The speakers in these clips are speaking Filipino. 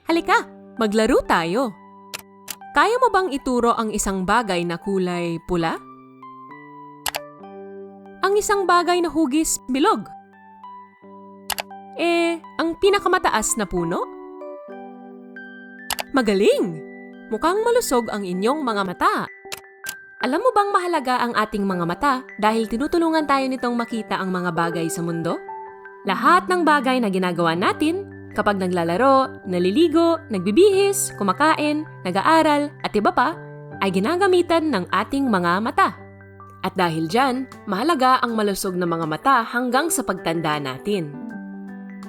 Halika, maglaro tayo. Kaya mo bang ituro ang isang bagay na kulay pula? Ang isang bagay na hugis, bilog. Ang pinakamataas na puno? Magaling! Mukhang malusog ang inyong mga mata. Alam mo bang mahalaga ang ating mga mata dahil tinutulungan tayo nitong makita ang mga bagay sa mundo? Lahat ng bagay na ginagawa natin, kapag naglalaro, naliligo, nagbibihis, kumakain, nag-aaral, at iba pa, ay ginagamitan ng ating mga mata. At dahil dyan, mahalaga ang malusog na mga mata hanggang sa pagtanda natin.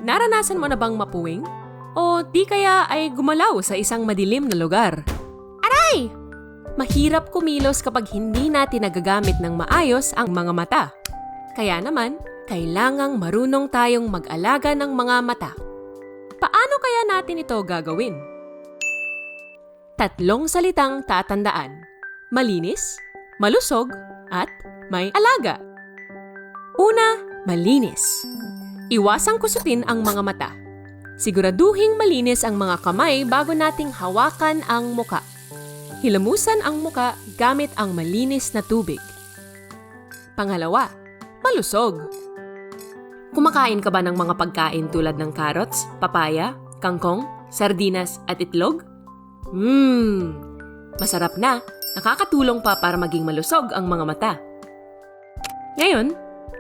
Naranasan mo na bang mapuwing? O di kaya ay gumalaw sa isang madilim na lugar? Aray! Mahirap kumilos kapag hindi natin nagagamit ng maayos ang mga mata. Kaya naman, kailangang marunong tayong mag-alaga ng mga mata. Paano kaya natin ito gagawin? 3 salitang tatandaan: malinis, malusog, at may alaga. Una, malinis. Iwasang kusutin ang mga mata. Siguraduhing malinis ang mga kamay bago nating hawakan ang muka. Hilamusan ang muka gamit ang malinis na tubig. Pangalawa, malusog. Kumakain ka ba ng mga pagkain tulad ng carrots, papaya, kangkong, sardinas at itlog? Masarap na. Nakakatulong pa para maging malusog ang mga mata. Ngayon,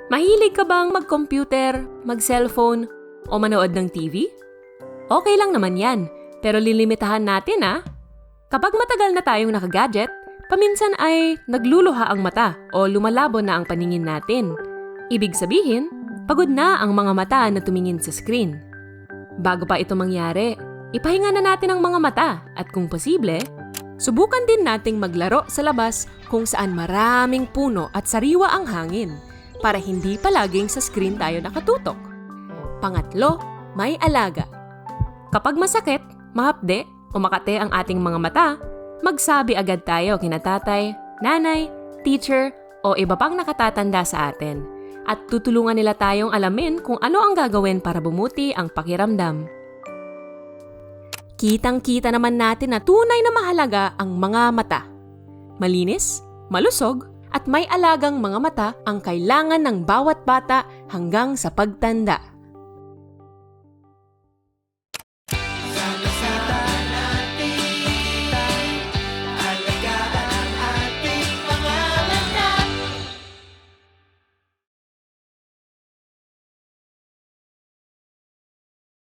mahilig ka bang mag-computer, mag-cellphone, o manood ng TV? Okay lang naman yan, pero lilimitahan natin Kapag matagal na tayong nakagadget, paminsan ay nagluluha ang mata o lumalabo na ang paningin natin. Ibig sabihin, pagod na ang mga mata na tumingin sa screen. Bago pa ito mangyari, ipahinga na natin ang mga mata at kung posible, subukan din nating maglaro sa labas kung saan maraming puno at sariwa ang hangin para hindi palaging sa screen tayo nakatutok. Pangatlo, may alaga. Kapag masakit, mahapde o makate ang ating mga mata, magsabi agad tayo kina tatay, nanay, teacher o iba pang nakatatanda sa atin at tutulungan nila tayong alamin kung ano ang gagawin para bumuti ang pakiramdam. Kitang-kita naman natin na tunay na mahalaga ang mga mata. Malinis, malusog, at may alagang mga mata ang kailangan ng bawat bata hanggang sa pagtanda.